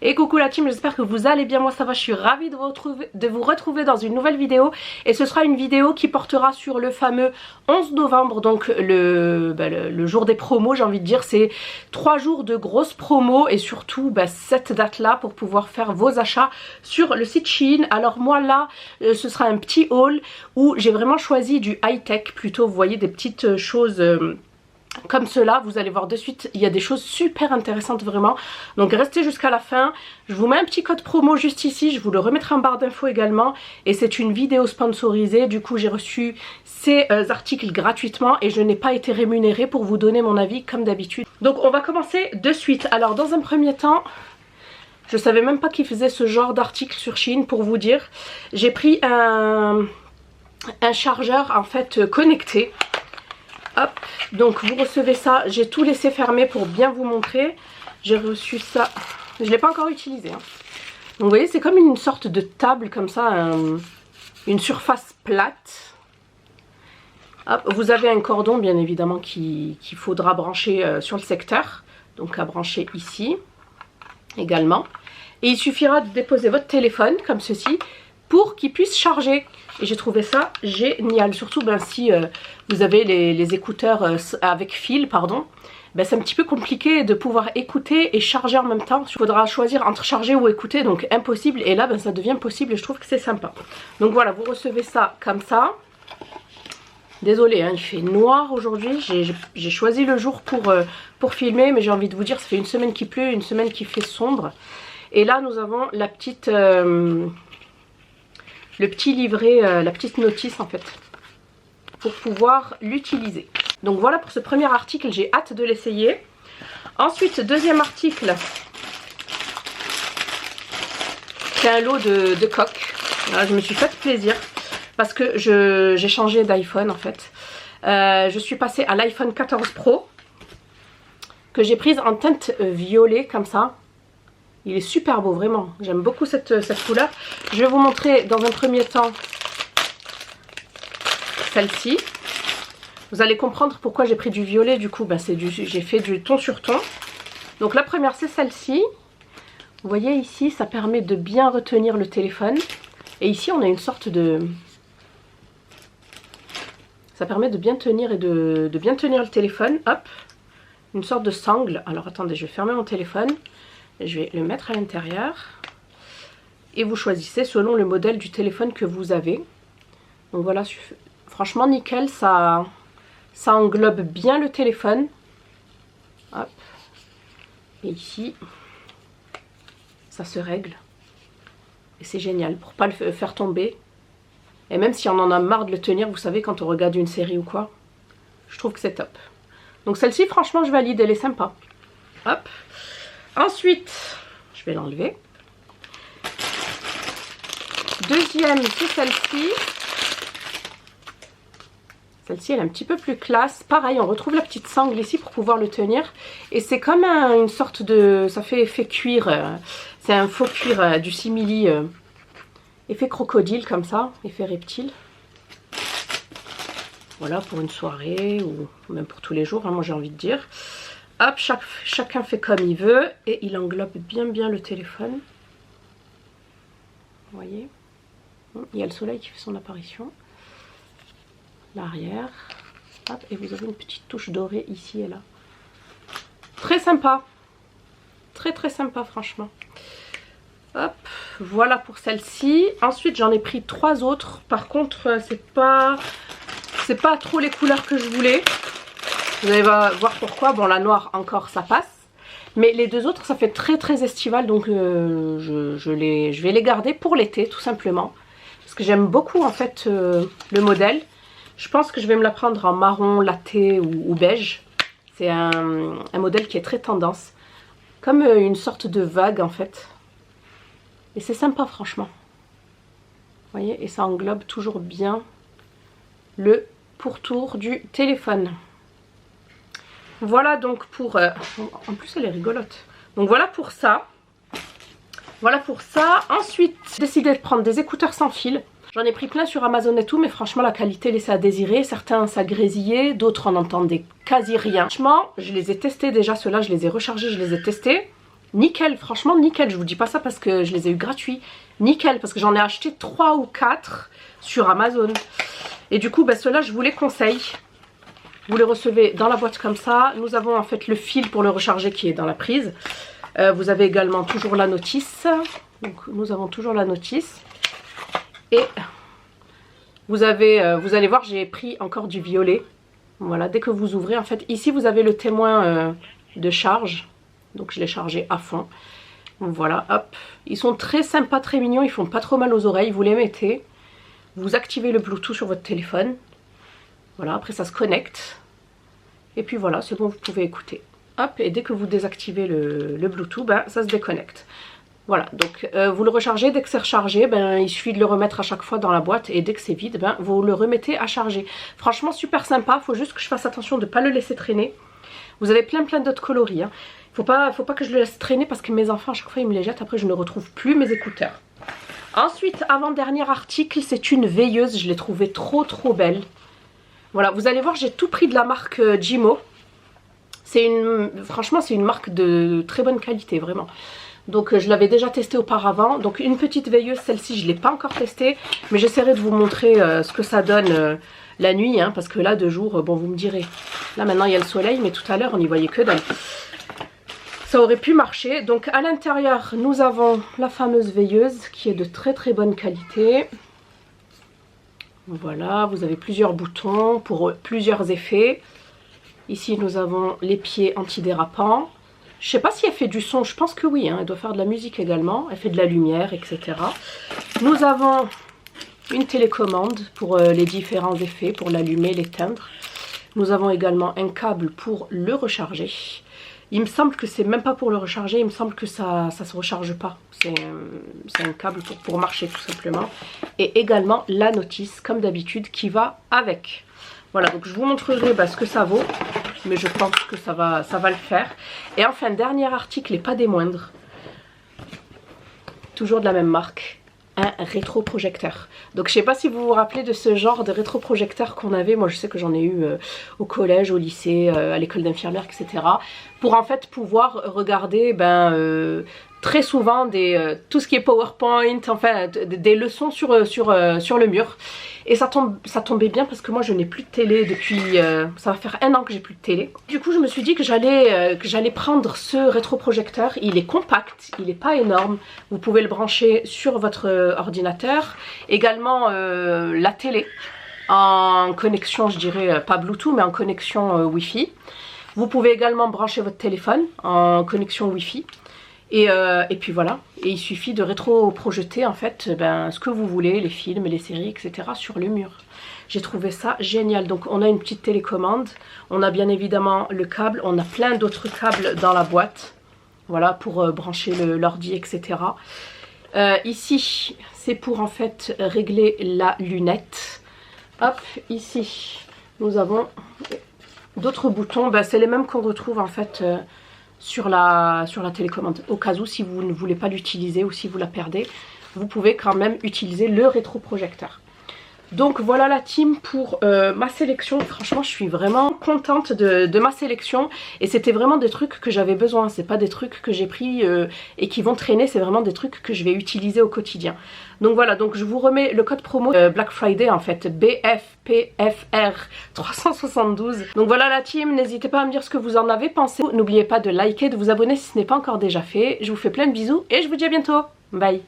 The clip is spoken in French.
Et coucou la team, j'espère que vous allez bien, moi ça va, je suis ravie de vous retrouver dans une nouvelle vidéo. Et ce sera une vidéo qui portera sur le fameux 11 novembre, donc le jour des promos, j'ai envie de dire. C'est 3 jours de grosses promos et surtout cette date là pour pouvoir faire vos achats sur le site Shein. Alors moi là, ce sera un petit haul où j'ai vraiment choisi du high-tech plutôt, vous voyez, des petites choses... comme cela, vous allez voir de suite, il y a des choses super intéressantes vraiment. Donc restez jusqu'à la fin. Je vous mets un petit code promo juste ici, je vous le remettrai en barre d'infos également. Et c'est une vidéo sponsorisée, du coup j'ai reçu ces articles gratuitement et je n'ai pas été rémunérée pour vous donner mon avis comme d'habitude. Donc on va commencer de suite. Alors dans un premier temps, je savais même pas qu'ils faisaient ce genre d'article sur Shein pour vous dire. J'ai pris un chargeur en fait connecté. Hop, donc vous recevez ça, j'ai tout laissé fermer pour bien vous montrer. J'ai reçu ça, je ne l'ai pas encore utilisé. Donc vous voyez, c'est comme une sorte de table comme ça, une surface plate. Hop, vous avez un cordon bien évidemment qu'il faudra brancher sur le secteur. Donc à brancher ici également. Et il suffira de déposer votre téléphone comme ceci pour qu'il puisse charger. Et j'ai trouvé ça génial, surtout si vous avez les écouteurs avec fil, pardon, c'est un petit peu compliqué de pouvoir écouter et charger en même temps. Il faudra choisir entre charger ou écouter, donc impossible. Et là ça devient possible et je trouve que c'est sympa. Donc voilà, vous recevez ça comme ça. Désolée, hein, il fait noir aujourd'hui, j'ai choisi le jour pour filmer, mais j'ai envie de vous dire, ça fait une semaine qu'il pleut, une semaine qu'il fait sombre. Et là nous avons la petite... le petit livret, la petite notice en fait, pour pouvoir l'utiliser. Donc voilà pour ce premier article, j'ai hâte de l'essayer. Ensuite, deuxième article, c'est un lot de coques. Voilà, je me suis fait plaisir parce que j'ai changé d'iPhone en fait. Je suis passée à l'iPhone 14 Pro que j'ai prise en teinte violet comme ça. Il est super beau, vraiment. J'aime beaucoup cette couleur. Je vais vous montrer dans un premier temps celle-ci. Vous allez comprendre pourquoi j'ai pris du violet. Du coup, j'ai fait du ton sur ton. Donc la première, c'est celle-ci. Vous voyez ici, ça permet de bien retenir le téléphone. Et ici, on a une sorte de... Ça permet de bien tenir et de bien tenir le téléphone. Hop. Une sorte de sangle. Alors attendez, je vais fermer mon téléphone. Je vais le mettre à l'intérieur et vous choisissez selon le modèle du téléphone que vous avez. Donc voilà, franchement nickel, ça englobe bien le téléphone. Hop. Et ici, ça se règle. Et c'est génial pour pas le faire tomber. Et même si on en a marre de le tenir, vous savez, quand on regarde une série ou quoi, je trouve que c'est top. Donc celle-ci, franchement, je valide, elle est sympa. Hop. Ensuite, je vais l'enlever. Deuxième, c'est celle-ci. Celle-ci, elle est un petit peu plus classe. Pareil, on retrouve la petite sangle ici pour pouvoir le tenir. Et c'est comme une sorte de... Ça fait effet cuir. C'est un faux cuir du simili. Effet crocodile comme ça. Effet reptile. Voilà, pour une soirée ou même pour tous les jours, hein, moi j'ai envie de dire. Hop, chacun fait comme il veut et il englobe bien le téléphone. Vous voyez, il y a le soleil qui fait son apparition. L'arrière. Hop, et vous avez une petite touche dorée ici et là. Très sympa. Très sympa franchement. Hop, voilà pour celle-ci. Ensuite j'en ai pris 3 autres. Par contre c'est pas trop les couleurs que je voulais. Vous allez voir pourquoi. Bon, la noire encore ça passe. Mais les deux autres ça fait très estival. Donc je vais les garder pour l'été tout simplement. Parce que j'aime beaucoup en fait le modèle. Je pense que je vais me la prendre en marron, latte ou beige. C'est un modèle qui est très tendance. Comme une sorte de vague en fait. Et c'est sympa franchement. Vous voyez, et ça englobe toujours bien le pourtour du téléphone. Voilà donc pour... en plus elle est rigolote. Donc voilà pour ça. Voilà pour ça. Ensuite, j'ai décidé de prendre des écouteurs sans fil. J'en ai pris plein sur Amazon et tout, mais franchement la qualité laissait à désirer. Certains ça grésillait, d'autres on n'entendait quasi rien. Franchement, je les ai testés déjà, ceux-là je les ai rechargés, je les ai testés. nickel, franchement nickel. Je vous dis pas ça parce que je les ai eu gratuits. Nickel, parce que j'en ai acheté 3 ou 4 sur Amazon. Et du coup, bah, ceux-là, je vous les conseille. Vous les recevez dans la boîte comme ça. Nous avons en fait le fil pour le recharger qui est dans la prise. Vous avez également toujours la notice. Donc nous avons toujours la notice. Et vous allez voir, j'ai pris encore du violet. Voilà, dès que vous ouvrez, en fait, ici vous avez le témoin de charge. Donc je l'ai chargé à fond. Voilà, hop. Ils sont très sympas, très mignons. Ils font pas trop mal aux oreilles. Vous les mettez. Vous activez le Bluetooth sur votre téléphone. Voilà, après ça se connecte. Et puis voilà, c'est bon, vous pouvez écouter. Hop, et dès que vous désactivez le Bluetooth, ben, ça se déconnecte. Voilà, donc vous le rechargez, dès que c'est rechargé, ben, il suffit de le remettre à chaque fois dans la boîte. Et dès que c'est vide, ben, vous le remettez à charger. Franchement, super sympa. Il faut juste que je fasse attention de ne pas le laisser traîner. Vous avez plein d'autres coloris. Hein. Faut pas que je le laisse traîner parce que mes enfants, à chaque fois, ils me les jettent. Après, je ne retrouve plus mes écouteurs. Ensuite, avant-dernier article, c'est une veilleuse. Je l'ai trouvée trop belle. Voilà, vous allez voir, j'ai tout pris de la marque Jimo. Franchement, c'est une marque de très bonne qualité, vraiment. Donc, je l'avais déjà testée auparavant. Donc, une petite veilleuse, celle-ci, je ne l'ai pas encore testée. Mais j'essaierai de vous montrer ce que ça donne la nuit. Hein, parce que là, de jour, bon, vous me direz. Là, maintenant, il y a le soleil, mais tout à l'heure, on n'y voyait que dalle. Ça aurait pu marcher. Donc, à l'intérieur, nous avons la fameuse veilleuse qui est de très bonne qualité. Voilà, vous avez plusieurs boutons pour plusieurs effets. Ici, nous avons les pieds antidérapants. Je ne sais pas si elle fait du son, je pense que oui. Hein, elle doit faire de la musique également. Elle fait de la lumière, etc. Nous avons une télécommande pour les différents effets, pour l'allumer, l'éteindre. Nous avons également un câble pour le recharger. Il me semble que c'est même pas pour le recharger, il me semble que ça se recharge pas. C'est un câble pour marcher tout simplement. Et également la notice, comme d'habitude, qui va avec. Voilà, donc je vous montrerai ce que ça vaut. Mais je pense que ça va le faire. Et enfin, dernier article et pas des moindres. Toujours de la même marque. Un rétroprojecteur. Donc je sais pas si vous vous rappelez de ce genre de rétroprojecteur qu'on avait. Moi je sais que j'en ai eu au collège, au lycée, à l'école d'infirmière, etc. Pour en fait pouvoir regarder très souvent tout ce qui est PowerPoint, enfin des leçons sur le mur. Et ça tombait bien parce que moi je n'ai plus de télé depuis, ça va faire 1 an que j'ai plus de télé. Du coup je me suis dit que j'allais prendre ce rétroprojecteur. Il est compact, il n'est pas énorme. Vous pouvez le brancher sur votre ordinateur. Également la télé en connexion, je dirais pas Bluetooth mais en connexion Wi-Fi. Vous pouvez également brancher votre téléphone en connexion Wi-Fi. Et puis voilà, et il suffit de rétroprojeter en fait ce que vous voulez, les films, les séries, etc. sur le mur. J'ai trouvé ça génial. Donc on a une petite télécommande, on a bien évidemment le câble, on a plein d'autres câbles dans la boîte. Voilà, pour brancher l'ordi, etc. Ici, c'est pour en fait régler la lunette. Hop, ici, nous avons d'autres boutons. C'est les mêmes qu'on retrouve en fait... sur la télécommande. Au cas où, si vous ne voulez pas l'utiliser ou si vous la perdez, vous pouvez quand même utiliser le rétroprojecteur. Donc voilà la team pour ma sélection. Franchement je suis vraiment contente de ma sélection. Et c'était vraiment des trucs que j'avais besoin. C'est pas des trucs que j'ai pris et qui vont traîner. C'est vraiment des trucs que je vais utiliser au quotidien. Donc voilà, donc je vous remets le code promo Black Friday en fait, BFPFR 372. Donc voilà la team, n'hésitez pas à me dire ce que vous en avez pensé. N'oubliez pas de liker, de vous abonner si ce n'est pas encore déjà fait. Je vous fais plein de bisous et je vous dis à bientôt. Bye.